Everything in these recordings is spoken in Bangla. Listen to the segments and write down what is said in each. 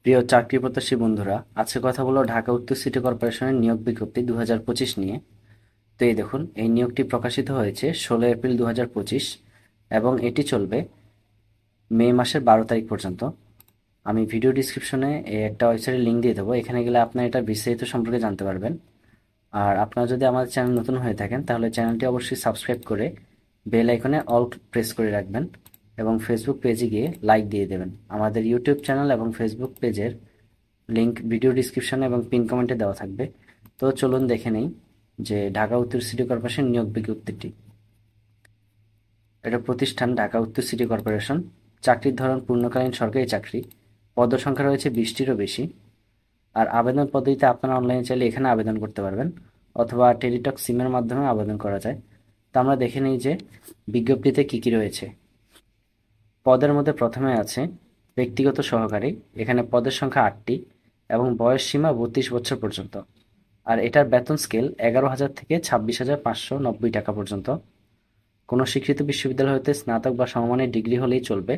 প্রিয় চাকরি প্রত্যাশী বন্ধুরা, আজকে কথা বলবো ঢাকা উত্তর সিটি কর্পোরেশনের নিয়োগ বিজ্ঞপ্তি 2025 নিয়ে। তো এই দেখুন, এই নিয়োগটি প্রকাশিত হয়েছে 16 এপ্রিল 2025 এবং এটি চলবে মে মাসের 12 তারিখ পর্যন্ত। আমি ভিডিও ডিসক্রিপশনে এই একটা ওয়েবসাইটের লিঙ্ক দিয়ে দেবো, এখানে গেলে আপনার এটা বিস্তারিত সম্পর্কে জানতে পারবেন। আর আপনারা যদি আমাদের চ্যানেল নতুন হয়ে থাকেন তাহলে চ্যানেলটি অবশ্যই সাবস্ক্রাইব করে বেল আইকনে অল প্রেস করে রাখবেন এবং ফেসবুক পেজে গিয়ে লাইক দিয়ে দেবেন। আমাদের ইউটিউব চ্যানেল এবং ফেসবুক পেজের লিংক ভিডিও ডিসক্রিপশনে এবং পিন কমেন্টে দেওয়া থাকবে। তো চলুন দেখে নেই যে ঢাকা উত্তর সিটি কর্পোরেশন নিয়োগ বিজ্ঞপ্তিটি। এটা প্রতিষ্ঠান ঢাকা উত্তর সিটি কর্পোরেশন। চাকরির ধরন পূর্ণকালীন সরকারি চাকরি। পদসংখ্যা রয়েছে 20টিরও বেশি। আর আবেদন পদ্ধতিতে আপনারা অনলাইনে চাইলে এখানে আবেদন করতে পারবেন অথবা টেলিটক সিমের মাধ্যমে আবেদন করা যায়। তো আমরা দেখে নিই যে বিজ্ঞপ্তিতে কি কি রয়েছে। পদের মধ্যে প্রথমে আছে ব্যক্তিগত সহকারী। এখানে পদের সংখ্যা 8টি এবং বয়স সীমা 32 বছর পর্যন্ত। আর এটার বেতন স্কেল 11,000 থেকে 26,590 টাকা পর্যন্ত। কোনো স্বীকৃত বিশ্ববিদ্যালয় হতে স্নাতক বা সমমানের ডিগ্রি হলেই চলবে।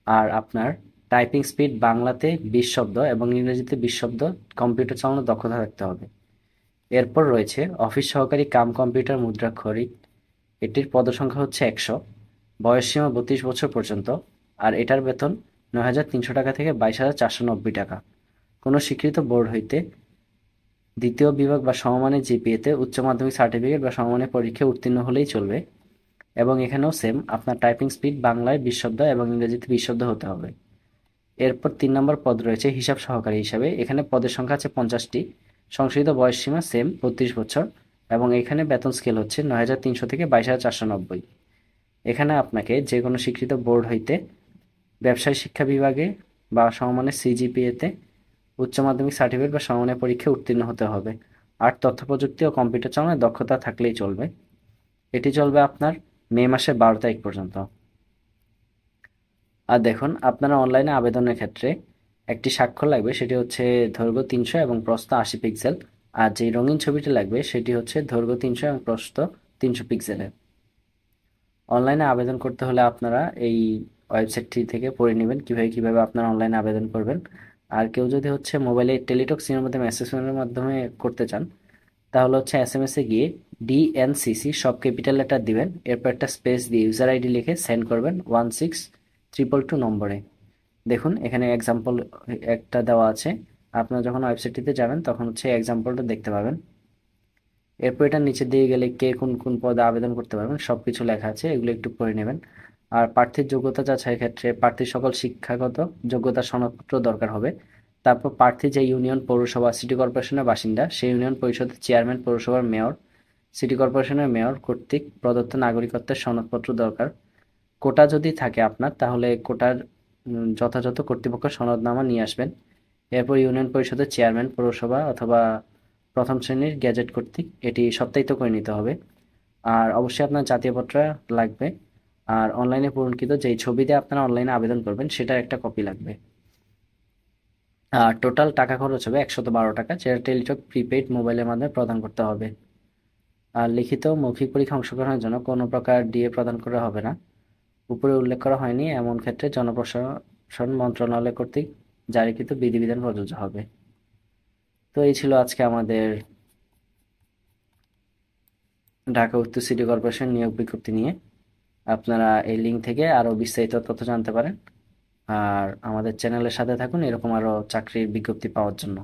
আর আপনার টাইপিং স্পিড বাংলাতে 20 শব্দ এবং ইংরেজিতে 20 শব্দ, কম্পিউটার চালানোর দক্ষতা থাকতে হবে। এরপর রয়েছে অফিস সহকারী কাম কম্পিউটার মুদ্রাক্ষরিক। এটির পদসংখ্যা হচ্ছে 100। বয়সসীমা 32 বছর পর্যন্ত। আর এটার বেতন 9,300 টাকা থেকে 22,490 টাকা। কোনো স্বীকৃত বোর্ড হইতে দ্বিতীয় বিভাগ বা সমমানের জিপিএতে উচ্চ মাধ্যমিক সার্টিফিকেট বা সমমানের পরীক্ষায় উত্তীর্ণ হলেই চলবে। এবং এখানেও সেম, আপনার টাইপিং স্পিড বাংলায় 20 শব্দ এবং ইংরেজিতে 20 শব্দ হতে হবে। এরপর 3 নম্বর পদ রয়েছে হিসাব সহকারী হিসাবে। এখানে পদের সংখ্যা আছে 50টি। সংশোধিত বয়সসীমা সেম 32 বছর এবং এখানে বেতন স্কেল হচ্ছে 9,300 থেকে 22,490। এখানে আপনাকে যে কোনো স্বীকৃত বোর্ড হইতে ব্যবসায় শিক্ষা বিভাগে বা সমমানের সিজিপিএতে উচ্চ মাধ্যমিক সার্টিফিকেট বা সমমানের পরীক্ষায় উত্তীর্ণ হতে হবে। আর তথ্য প্রযুক্তি ও কম্পিউটার চালানোর দক্ষতা থাকলেই চলবে। এটি চলবে আপনার মে মাসের 12 তারিখ পর্যন্ত। আর দেখুন, আপনারা অনলাইনে আবেদনের ক্ষেত্রে একটি স্বাক্ষর লাগবে, সেটি হচ্ছে দৈর্ঘ্য 300 এবং প্রস্থ 80 পিক্সেল। আর যে রঙিন ছবিটি লাগবে সেটি হচ্ছে দৈর্ঘ্য 300 এবং প্রস্থ 300 পিক্সেলের। অনলাইনে আবেদন করতে হলে আপনারা এই ওয়েবসাইটটি থেকে পড়ে নেবেন কিভাবে আপনারা অনলাইনে আবেদন করবেন। আর কেউ যদি হচ্ছে মোবাইলে টেলিটক সিমের মধ্যে মেসেজের মাধ্যমে করতে চান তাহলে হচ্ছে এসএমএস এ গিয়ে ডিএনসিসি সব ক্যাপিটাল লেটার দিবেন, এরপর একটা স্পেস দিয়ে ইউজার আইডি লিখে সেন্ড করবেন 1622 নম্বরে। দেখুন এখানে এক্সাম্পল একটা দেওয়া আছে। আপনারা যখন ওয়েবসাইটটিতে যাবেন তখন হচ্ছে এক্সাম্পলটা দেখতে পাবেন। এরপর এটা নিচের দিকে গেলে কে কোন কোন পদে আবেদন করতে পারবেন সবকিছু লেখা আছে, এগুলো একটু পড়ে নেবেন। আর প্রার্থীর যোগ্যতা যাচাইয়ের ক্ষেত্রে প্রার্থীর সকল শিক্ষাগত যোগ্যতার সনদপত্র দরকার হবে। তারপর প্রার্থী যে ইউনিয়ন, পৌরসভা, সিটি কর্পোরেশনের বাসিন্দা সেই ইউনিয়ন পরিষদের চেয়ারম্যান, পৌরসভার মেয়র, সিটি কর্পোরেশনের মেয়র কর্তৃক প্রদত্ত নাগরিকত্বের সনদপত্র দরকার। কোটা যদি থাকে আপনার তাহলে কোটার যথাযথ কর্তৃপক্ষ সনদনামা নিয়ে আসবেন। এরপর ইউনিয়ন পরিষদের চেয়ারম্যান, পৌরসভা অথবা প্রথম শ্রেণীর গেজেট কর্তৃক এটি সত্যায়িত করে নিতে হবে। আর অবশ্যই আপনার জাতীয়পত্র লাগবে। আর অনলাইনে পূরণকৃত যেই ছবি দিয়ে আপনারা অনলাইনে আবেদন করবেন সেটার একটা কপি লাগবে। আর টোটাল টাকা খরচ হবে 112 টাকা, যেটা টেলিটক প্রিপেইড মোবাইলের মাধ্যমে প্রদান করতে হবে। আর লিখিত মৌখিক পরীক্ষা অংশগ্রহণের জন্য কোনো প্রকার ডিএ প্রদান করা হবে না। উপরে উল্লেখ করা হয়নি এমন ক্ষেত্রে জনপ্রশাসন মন্ত্রণালয় কর্তৃক জারিকৃত বিধিবিধান প্রযোজ্য হবে। তো এই ছিল আজকে আমাদের ঢাকা উত্তর সিটি কর্পোরেশন নিয়োগ বিজ্ঞপ্তি নিয়ে। আপনারা এই লিঙ্ক থেকে আরও বিস্তারিত তথ্য জানতে পারেন। আর আমাদের চ্যানেলের সাথে থাকুন এরকম আরও চাকরির বিজ্ঞপ্তি পাওয়ার জন্য।